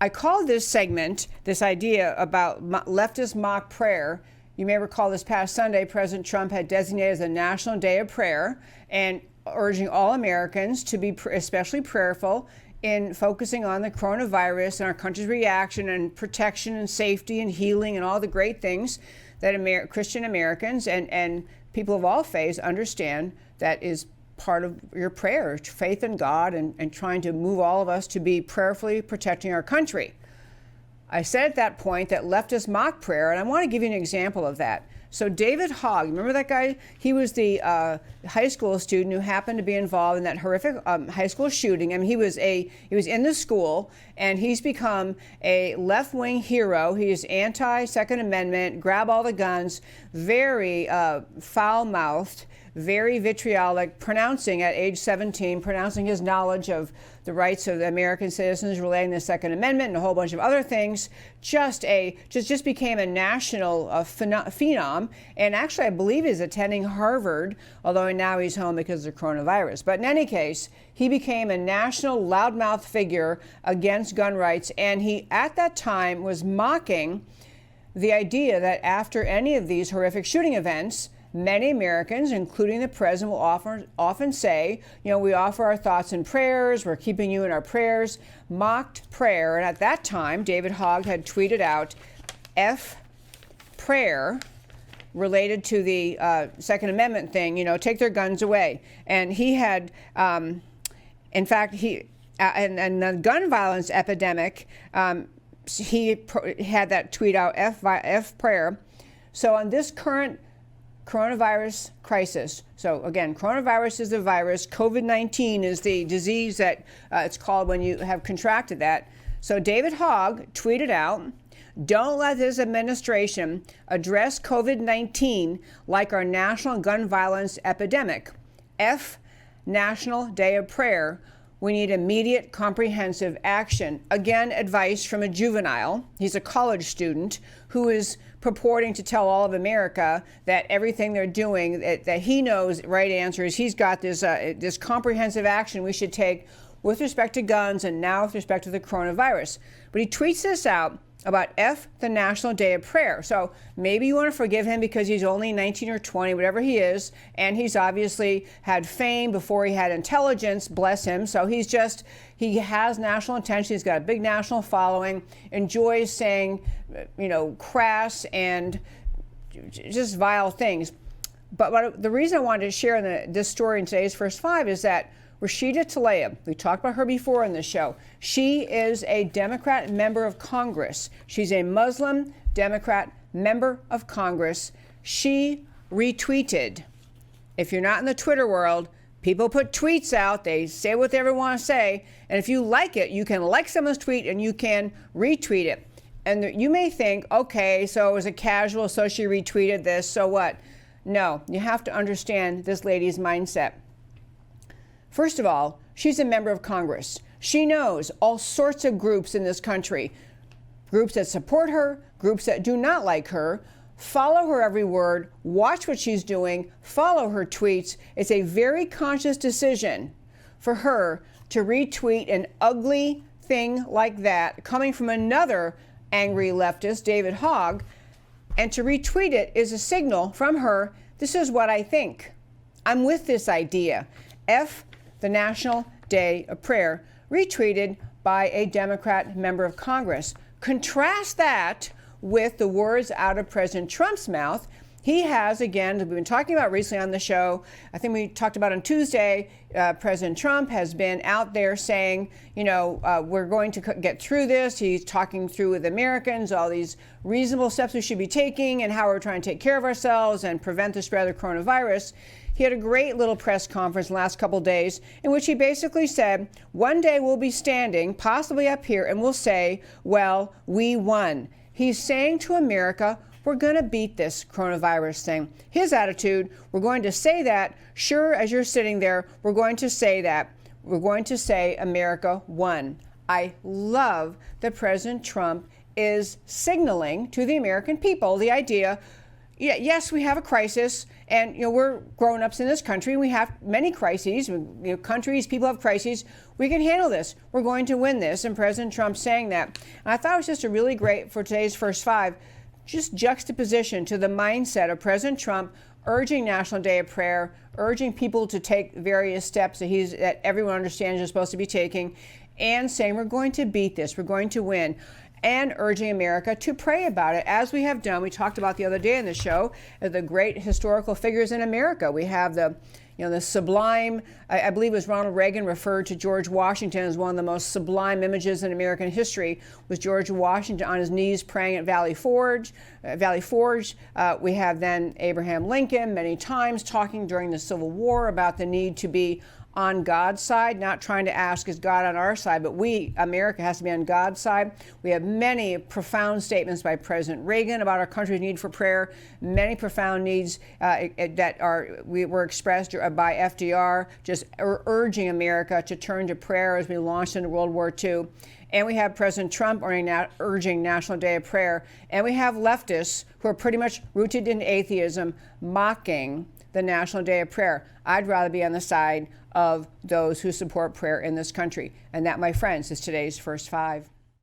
I call this segment, this idea about leftist mock prayer. You may recall this past Sunday, President Trump had designated as a National Day of Prayer and urging all Americans to be especially prayerful in focusing on the coronavirus and our country's reaction and protection and safety and healing and all the great things that Christian Americans and people of all faiths understand that is part of your prayer, faith in God and trying to move all of us to be prayerfully protecting our country. I said at that point that leftist mock prayer, and I want to give you an example of that. So David Hogg, remember that guy? He was the high school student who happened to be involved in that horrific high school shooting. I mean, he was in the school, and he's become a left-wing hero. He's anti-Second Amendment, grab all the guns, very foul-mouthed, very vitriolic, pronouncing at age 17, pronouncing his knowledge of the rights of American citizens relating to the Second Amendment and a whole bunch of other things, just became a national phenom. And actually, I believe he's attending Harvard, although now he's home because of the coronavirus. But in any case, he became a national loudmouth figure against gun rights. And he, at that time, was mocking the idea that after any of these horrific shooting events, many Americans, including the president, will often say, we offer our thoughts and prayers, we're keeping you in our prayers, mocked prayer. And at that time, David Hogg had tweeted out F prayer related to the Second Amendment thing, take their guns away. And he had, in fact, and the gun violence epidemic, he had that tweet out, F prayer. So on this current coronavirus crisis. So again, coronavirus is the virus. COVID-19 is the disease that it's called when you have contracted that. So David Hogg tweeted out, "Don't let this administration address COVID-19 like our national gun violence epidemic. F National Day of Prayer. We need immediate, comprehensive action." Again, advice from a juvenile. He's a college student who is purporting to tell all of America that everything they're doing, that he knows the right answer is he's got this comprehensive action we should take with respect to guns and now with respect to the coronavirus. But he tweets this out about F the National Day of Prayer. So maybe you want to forgive him because he's only 19 or 20, whatever he is, and he's obviously had fame before he had intelligence, bless him. So he has national attention, he's got a big national following, enjoys saying, crass and just vile things. But the reason I wanted to share this story in today's First Five is that Rashida Tlaib, we talked about her before in the show. She is a Democrat member of Congress. She's a Muslim Democrat member of Congress. She retweeted. If you're not in the Twitter world, people put tweets out. They say what they ever want to say. And if you like it, you can like someone's tweet and you can retweet it. And you may think, okay, so it was a casual, so she retweeted this, so what? No, you have to understand this lady's mindset. First of all, she's a member of Congress. She knows all sorts of groups in this country, groups that support her, groups that do not like her. Follow her every word, watch what she's doing, follow her tweets. It's a very conscious decision for her to retweet an ugly thing like that coming from another angry leftist, David Hogg, and to retweet it is a signal from her, this is what I think. I'm with this idea. F the National Day of Prayer, retweeted by a Democrat member of Congress. Contrast that with the words out of President Trump's mouth. He has, again, we've been talking about recently on the show, I think we talked about on Tuesday, President Trump has been out there saying, we're going to get through this. He's talking through with Americans all these reasonable steps we should be taking and how we're trying to take care of ourselves and prevent the spread of the coronavirus. He had a great little press conference the last couple of days in which he basically said, one day we'll be standing, possibly up here, and we'll say, well, we won. He's saying to America, we're going to beat this coronavirus thing. His attitude, we're going to say that. Sure, as you're sitting there, we're going to say that. We're going to say America won. I love that President Trump is signaling to the American people the idea, yes, we have a crisis, And we're grown-ups in this country. We have many crises. Countries, people have crises. We can handle this. We're going to win this. And President Trump saying that. And I thought it was just a really great, for today's First Five, just juxtaposition to the mindset of President Trump urging National Day of Prayer, urging people to take various steps that everyone understands you're supposed to be taking, and saying we're going to beat this, we're going to win, and urging America to pray about it, as we have done. We talked about the other day in the show the great historical figures in America. We have the sublime, I believe it was Ronald Reagan referred to George Washington as one of the most sublime images in American history, was George Washington on his knees praying at Valley Forge. We have then Abraham Lincoln many times talking during the Civil War about the need to be on God's side, not trying to ask, is God on our side, but America has to be on God's side. We have many profound statements by President Reagan about our country's need for prayer, many profound needs that were expressed by FDR, just urging America to turn to prayer as we launched into World War II. And we have President Trump urging National Day of Prayer. And we have leftists who are pretty much rooted in atheism, mocking the National Day of Prayer. I'd rather be on the side of those who support prayer in this country. And that, my friends, is today's First Five.